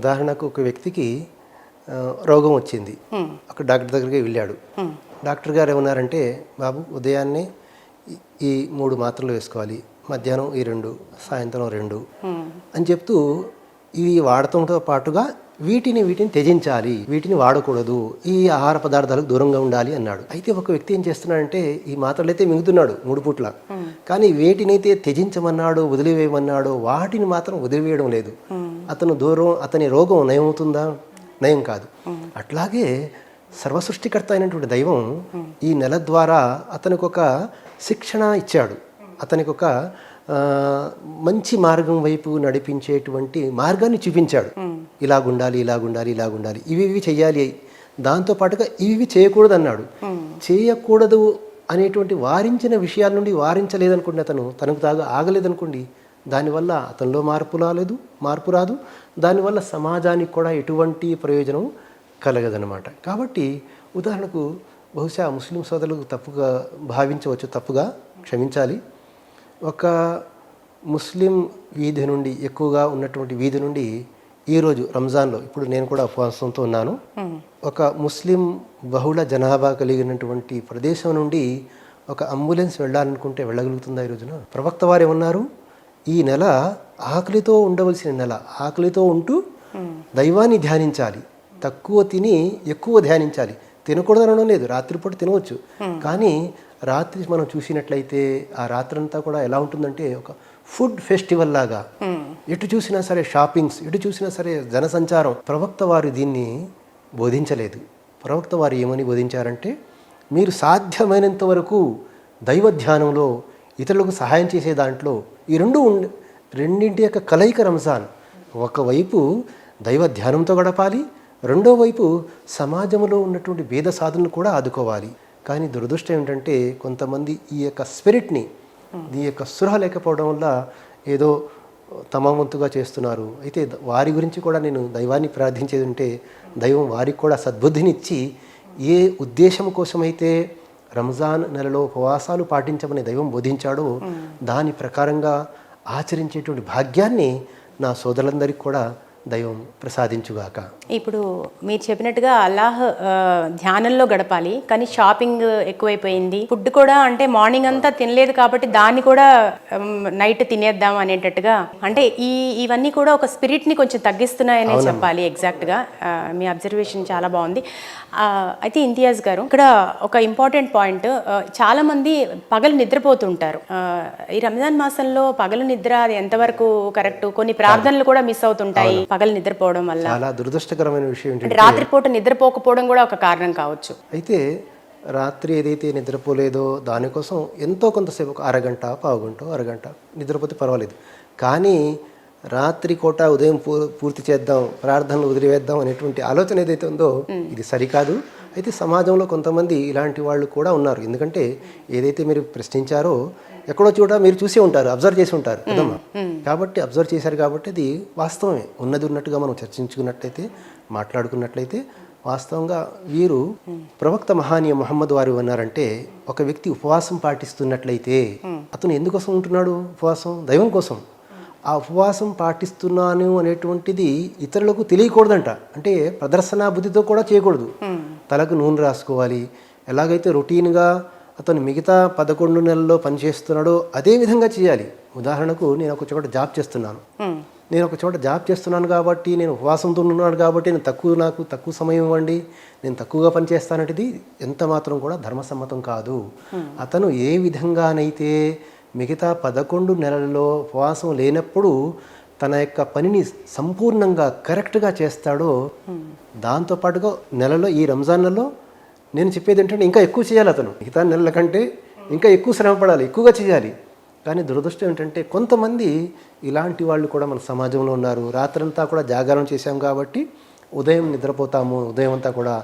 ఉదాహరణకు ఒక వ్యక్తికి రోగం వచ్చింది. ఒక డాక్టర్ దగ్గరికి వెళ్ళాడు. డాక్టర్ గారు ఏమన్నారంటే, బాబు ఉదయాన్నే ఈ 3 మాత్రలు వేసుకోవాలి, మధ్యాహ్నం ఈ 2, సాయంత్రం 2 అని చెప్తూ ఇవి వాడటంతో పాటుగా వీటిని త్యజించాలి, వీటిని వాడకూడదు, ఈ ఆహార పదార్థాలకు దూరంగా ఉండాలి అన్నాడు. అయితే ఒక వ్యక్తి ఏం చేస్తున్నాడంటే ఈ మాత్రలు అయితే మింగుతున్నాడు 3 పూట్ల, కానీ వేటినైతే త్యజించమన్నాడో వదిలివేయమన్నాడో వాటిని మాత్రం వదిలివేయడం లేదు. అతని రోగం నయమవుతుందా? నయం కాదు. అట్లాగే సర్వసృష్టికర్త అయినటువంటి దైవం ఈ నెల ద్వారా అతనికి ఒక శిక్షణ ఇచ్చాడు, అతనికి ఒక మంచి మార్గం వైపు నడిపించేటువంటి మార్గాన్ని చూపించాడు. ఇలాగుండాలి, ఇలాగుండాలి, ఇలాగుండాలి, ఇవి చెయ్యాలి, దాంతోపాటుగా ఇవి చేయకూడదు అన్నాడు. చేయకూడదు అనేటువంటి వారించిన విషయాల నుండి వారించలేదనుకోండి, తనకు తాగా ఆగలేదనుకోండి, దానివల్ల అతనిలో మార్పు రాదు, దానివల్ల సమాజానికి కూడా ఎటువంటి ప్రయోజనం కలగదనమాట. కాబట్టి ఉదాహరణకు బహుశా ముస్లిం సోదరులకు తప్పుగా భావించవచ్చు, తప్పుగా క్షమించాలి. ఒక ముస్లిం వీధి నుండి, ఎక్కువగా ఉన్నటువంటి వీధి నుండి ఈరోజు రంజాన్లో, ఇప్పుడు నేను కూడా ఉపవాసంతో ఉన్నాను, ఒక ముస్లిం బహుళ జనాభా కలిగినటువంటి ప్రదేశం నుండి ఒక అంబులెన్స్ వెళ్ళాలనుకుంటే వెళ్ళగలుగుతుందా ఈ రోజున? ప్రవక్త వారు ఏమన్నారు? ఈ నెల ఆకలితో ఉండవలసిన నెల, ఆకలితో ఉంటూ దైవాన్ని ధ్యానించాలి, తక్కువ తిని ఎక్కువ ధ్యానించాలి. తినకూడదనడం లేదు, రాత్రిపూట తినవచ్చు, కానీ రాత్రి మనం చూసినట్లయితే ఆ రాత్రంతా కూడా ఎలా ఉంటుందంటే ఒక ఫుడ్ ఫెస్టివల్ లాగా, ఎటు చూసినా సరే షాపింగ్స్, ఎటు చూసినా సరే జనసంచారం. ప్రవక్త వారు దీన్ని బోధించలేదు. ప్రవక్త వారు ఏమని బోధించారంటే, మీరు సాధ్యమైనంత వరకు దైవ ధ్యానంలో, ఇతరులకు సహాయం చేసే దాంట్లో ఈ రెండింటి యొక్క కలయిక రంజాన్. ఒకవైపు దైవ ధ్యానంతో గడపాలి, రెండో వైపు సమాజంలో ఉన్నటువంటి భేద సాధనను కూడా ఆదుకోవాలి. కానీ దురదృష్టం ఏంటంటే కొంతమంది ఈ యొక్క స్పిరిట్ని, ఈ యొక్క స్పృహ లేకపోవడం వల్ల ఏదో తమ వంతుగా చేస్తున్నారు. అయితే వారి గురించి కూడా నేను దైవాన్ని ప్రార్థించేది ఉంటే, దైవం వారికి కూడా సద్బుద్ధినిచ్చి ఏ ఉద్దేశం కోసమైతే రంజాన్ నెలలో ఉపవాసాలు పాటించమని దైవం బోధించాడో దాని ప్రకారంగా ఆచరించేటువంటి భాగ్యాన్ని నా సోదరులందరికీ కూడా దైవం ప్రసాదించుగాక. ఇప్పుడు మీరు చెప్పినట్టుగా అల్లాహ్ ధ్యానంలో గడపాలి, కానీ షాపింగ్ ఎక్కువైపోయింది. ఫుడ్ కూడా అంటే మార్నింగ్ అంతా తినలేదు కాబట్టి దాన్ని కూడా నైట్ తినేద్దాం అనేటట్టుగా, అంటే ఇవన్నీ కూడా ఒక స్పిరిట్ని కొంచెం తగ్గిస్తున్నాయనే చెప్పాలి. ఎగ్జాక్ట్గా మీ అబ్జర్వేషన్ చాలా బాగుంది. అయితే ఇంతియాజ్ గారు, ఇక్కడ ఒక ఇంపార్టెంట్ పాయింట్, చాలా మంది పగలు నిద్రపోతుంటారు. ఈ రంజాన్ మాసంలో పగలు నిద్ర అది ఎంతవరకు కరెక్ట్? కొన్ని ప్రార్థనలు కూడా మిస్ అవుతుంటాయి పగలు నిద్రపోవడం వల్ల. చాలా దురదృష్టకరమైన విషయం ఏంటంటే రాత్రిపూట నిద్రపోకపోవడం కూడా ఒక కారణం కావచ్చు. అయితే రాత్రి ఏదైతే నిద్రపోలేదో దానికోసం ఎంతో కొంతసేపు, ఒక అరగంట, అరగంట నిద్రపోతే పర్వాలేదు. కానీ రాత్రి కోట ఉదయం పూర్తి చేద్దాం, ప్రార్థనలు వదిలివేద్దాం అనేటువంటి ఆలోచన ఏదైతే ఉందో ఇది సరికాదు. అయితే సమాజంలో కొంతమంది ఇలాంటి వాళ్ళు కూడా ఉన్నారు. ఎందుకంటే ఏదైతే మీరు ప్రశ్నించారో ఎక్కడో చోట మీరు చూసే ఉంటారు, అబ్జర్వ్ చేసి ఉంటారు కదమ్మా. కాబట్టి అబ్జర్వ్ చేశారు కాబట్టి అది వాస్తవమే. ఉన్నది ఉన్నట్టుగా మనం చర్చించుకున్నట్లయితే, మాట్లాడుకున్నట్లయితే వాస్తవంగా వీరు ప్రవక్త మహానీయ ముహమ్మద్ వారు అన్నారంటే, ఒక వ్యక్తి ఉపవాసం పాటిస్తున్నట్లయితే అతను ఎందుకోసం ఉంటున్నాడు? ఉపవాసం దైవం కోసం. ఆ ఉపవాసం పాటిస్తున్నాను అనేటువంటిది ఇతరులకు తెలియకూడదంట. అంటే ప్రదర్శనా బుద్ధితో కూడా చేయకూడదు. తలకు నూనె రాసుకోవాలి. ఎలాగైతే రొటీన్గా అతను మిగతా 11 నెలల్లో పనిచేస్తున్నాడో అదే విధంగా చేయాలి. ఉదాహరణకు నేను ఒక చోట జాబ్ చేస్తున్నాను కాబట్టి, నేను ఉపవాసంతో ఉన్నాను కాబట్టి నాకు తక్కువ సమయం ఇవ్వండి, నేను తక్కువగా పనిచేస్తానంటది ఎంత మాత్రం కూడా ధర్మసమ్మతం కాదు. అతను ఏ విధంగానైతే మిగతా 11 నెలల్లో ఉపవాసం లేనప్పుడు తన యొక్క పనిని సంపూర్ణంగా కరెక్ట్గా చేస్తాడో, దాంతోపాటుగా నెలలో, ఈ రంజాన్ నెలలో నేను చెప్పేది ఏంటంటే ఇంకా ఎక్కువ చేయాలి. అతను మిగతా నెలల కంటే ఇంకా ఎక్కువ శ్రమ పడాలి, ఎక్కువగా చేయాలి. కానీ దురదృష్టం ఏంటంటే కొంతమంది ఇలాంటి వాళ్ళు కూడా మన సమాజంలో ఉన్నారు. రాత్రంతా కూడా జాగారం చేశాం కాబట్టి ఉదయం నిద్రపోతాము, ఉదయం అంతా కూడా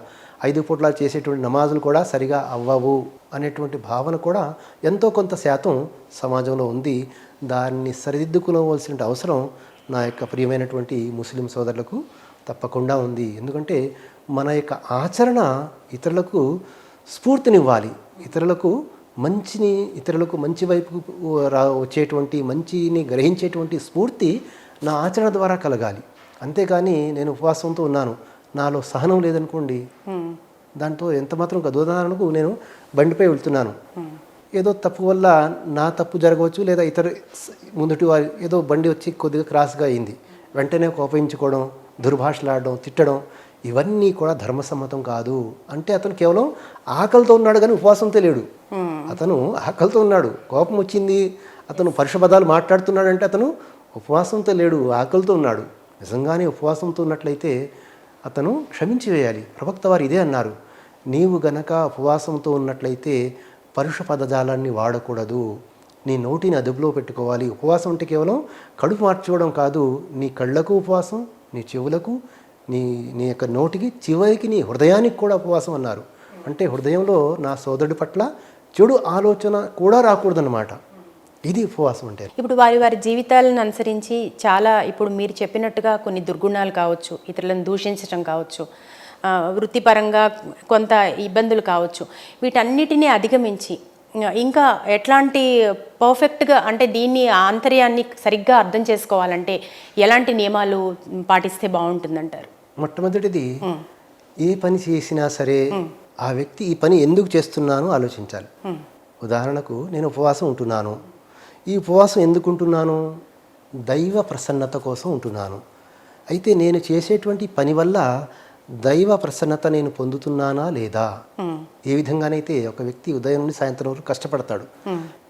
5 పూట్ల చేసేటువంటి నమాజులు కూడా సరిగా అవ్వవు అనేటువంటి భావన కూడా ఎంతో కొంత శాతం సమాజంలో ఉంది. దాన్ని సరిదిద్దుకోవలసిన అవసరం నా యొక్క ప్రియమైనటువంటి ముస్లిం సోదరులకు తప్పకుండా ఉంది. ఎందుకంటే మన యొక్క ఆచరణ ఇతరులకు స్ఫూర్తినివ్వాలి, ఇతరులకు మంచి వైపు వచ్చేటువంటి, మంచిని గ్రహించేటువంటి స్ఫూర్తి నా ఆచరణ ద్వారా కలగాలి. అంతేకాని నేను ఉపవాసంతో ఉన్నాను, నాలో సహనం లేదనుకోండి, దాంతో ఎంత మాత్రం కాదు. ఉదాహరణకు నేను బండిపై వెళ్తున్నాను, ఏదో తప్పు వల్ల నా తప్పు జరగవచ్చు, లేదా ఇతర ముందుటి వారి ఏదో బండి వచ్చి కొద్దిగా క్రాస్గా అయింది, వెంటనే కోపగించుకోవడం, దుర్భాషలాడడం, తిట్టడం, ఇవన్నీ కూడా ధర్మసమ్మతం కాదు. అంటే అతను కేవలం ఆకలితో ఉన్నాడు కానీ ఉపవాసంతో లేడు. అతను ఆకలితో ఉన్నాడు, కోపం వచ్చింది, అతను పరుష పదాలు మాట్లాడుతున్నాడంటే అతను ఉపవాసంతో లేడు, ఆకలితో ఉన్నాడు. నిజంగానే ఉపవాసంతో ఉన్నట్లయితే అతను క్షమించి వేయాలి. ప్రవక్త వారు ఇదే అన్నారు, నీవు గనక ఉపవాసంతో ఉన్నట్లయితే పరుష పదజాలాన్ని వాడకూడదు, నీ నోటిని అదుపులో పెట్టుకోవాలి. ఉపవాసం అంటే కేవలం కడుపు మార్చుకోవడం కాదు, నీ కళ్ళకు ఉపవాసం, నీ చెవులకు, నీ యొక్క నోటికి, చివరికి నీ హృదయానికి కూడా ఉపవాసం అన్నారు. అంటే హృదయంలో నా సోదరుడి పట్ల చెడు ఆలోచన కూడా రాకూడదన్నమాట. ఇది ఉపవాసం అంటే. ఇప్పుడు వారి వారి జీవితాలను అనుసరించి చాలా, ఇప్పుడు మీరు చెప్పినట్టుగా కొన్ని దుర్గుణాలు కావచ్చు, ఇతరులను దూషించడం కావచ్చు, వృత్తిపరంగా కొంత ఇబ్బందులు కావచ్చు, వీటన్నిటినీ అధిగమించి ఇంకా ఎట్లాంటి పర్ఫెక్ట్గా, అంటే దీన్ని ఆంతర్యాన్ని సరిగ్గా అర్థం చేసుకోవాలంటే ఎలాంటి నియమాలు పాటిస్తే బాగుంటుందంటారు? మొట్టమొదటిది, ఏ పని చేసినా సరే ఆ వ్యక్తి ఈ పని ఎందుకు చేస్తున్నానో ఆలోచించాలి. ఉదాహరణకు నేను ఉపవాసం ఉంటున్నాను, ఈ ఉపవాసం ఎందుకు ఉంటున్నాను? దైవ ప్రసన్నత కోసం ఉంటున్నాను. అయితే నేను చేసేటువంటి పని వల్ల దైవ ప్రసన్నత నేను పొందుతున్నానా లేదా? ఏ విధంగానైతే ఒక వ్యక్తి ఉదయం నుండి సాయంత్రం వరకు కష్టపడతాడు,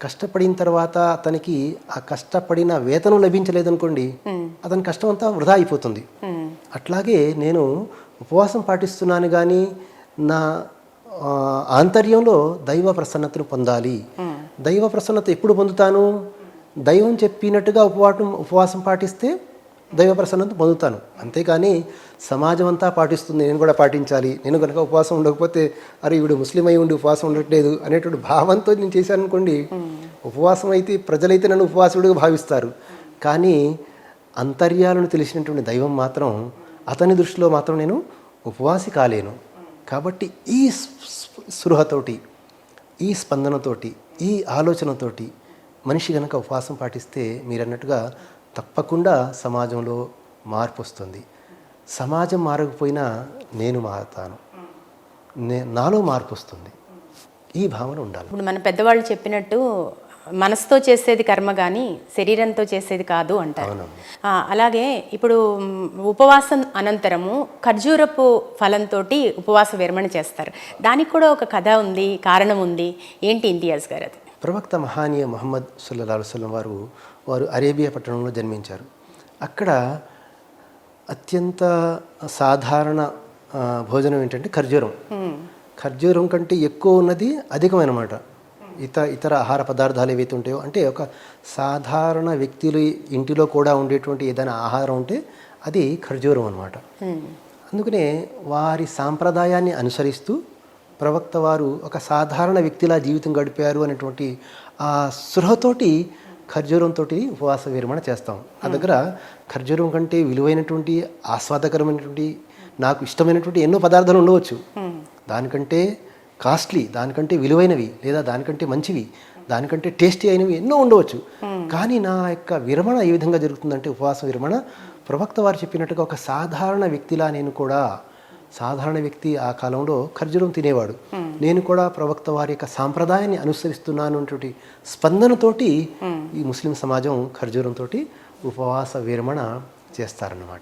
కష్టపడిన తర్వాత అతనికి ఆ కష్టపడిన వేతనం లభించలేదనుకోండి, అతని కష్టం అంతా వృధా అయిపోతుంది. అట్లాగే నేను ఉపవాసం పాటిస్తున్నాను కానీ నా ఆంతర్యంలో దైవ ప్రసన్నతను పొందాలి. దైవ ప్రసన్నత ఎప్పుడు పొందుతాను? దైవం చెప్పినట్టుగా ఉపవాసం పాటిస్తే దైవ ప్రసన్నత పొందుతాను. అంతేకాని సమాజం అంతా పాటిస్తుంది, నేను కూడా పాటించాలి, నేను కనుక ఉపవాసం ఉండకపోతే అరే వీడు ముస్లిం అయి ఉండి ఉపవాసం ఉండట్లేదు అనేటువంటి భావంతో నేను చేశాను అనుకోండి, ఉపవాసం అయితే ప్రజలైతే నన్ను ఉపవాసుడిగా భావిస్తారు, కానీ అంతర్యాలను తెలిసినటువంటి దైవం మాత్రం, అతని దృష్టిలో మాత్రం నేను ఉపవాసి కాలేను. కాబట్టి ఈ స్పృహతోటి, ఈ స్పందనతోటి, ఈ ఆలోచనతోటి మనిషి కనుక ఉపవాసం పాటిస్తే మీరన్నట్టుగా తప్పకుండా సమాజంలో మార్పు వస్తుంది. సమాజం మారకపోయినా నేను మారుతాను, నాలో మార్పు వస్తుంది. ఈ భావన ఉండాలి. ఇప్పుడు మన పెద్దవాళ్ళు చెప్పినట్టు మనసుతో చేసేది కర్మ కానీ శరీరంతో చేసేది కాదు అంటారు. అలాగే ఇప్పుడు ఉపవాసం అనంతరము ఖర్జూరపు ఫలంతో ఉపవాస విరమణ చేస్తారు. దానికి కూడా ఒక కథ ఉంది, కారణం ఉంది. ఏంటి ఇంతియాజ్ గారు అది? ప్రవక్త మహానీయ ముహమ్మద్ సల్లల్లాహు అలైహి వసల్లం వారు అరేబియా పట్టణంలో జన్మించారు. అక్కడ అత్యంత సాధారణ భోజనం ఏంటంటే ఖర్జూరం. ఖర్జూరం కంటే ఎక్కువ ఉన్నది అధికమైనమాట. ఇతర ఆహార పదార్థాలు ఏవైతే ఉంటాయో, అంటే ఒక సాధారణ వ్యక్తులు ఇంటిలో కూడా ఉండేటువంటి ఏదైనా ఆహారం ఉంటే అది ఖర్జూరం అన్నమాట. అందుకనే వారి సాంప్రదాయాన్ని అనుసరిస్తూ ప్రవక్త వారు ఒక సాధారణ వ్యక్తిలా జీవితం గడిపారు అనేటువంటి ఆ స్పృహతోటి ఖర్జూరంతో ఉపవాస విరమణ చేస్తాం. ఆ దగ్గర ఖర్జూరం కంటే విలువైనటువంటి, ఆస్వాదకరమైనటువంటి, నాకు ఇష్టమైనటువంటి ఎన్నో పదార్థాలు ఉండవచ్చు. దానికంటే కాస్ట్లీ, దానికంటే విలువైనవి, లేదా దానికంటే మంచివి, దానికంటే టేస్టీ అయినవి ఎన్నో ఉండవచ్చు. కానీ నా యొక్క విరమణ ఏ విధంగా జరుగుతుందంటే, ఉపవాస విరమణ ప్రవక్త వారు చెప్పినట్టుగా ఒక సాధారణ వ్యక్తిలా, నేను కూడా సాధారణ వ్యక్తి ఆ కాలంలో ఖర్జూరం తినేవాడు, నేను కూడా ప్రవక్త వారి యొక్క సాంప్రదాయాన్ని అనుసరిస్తున్నాను అనేటువంటి స్పందనతోటి ఈ ముస్లిం సమాజం ఖర్జూరంతో ఉపవాస విరమణ చేస్తారన్నమాట.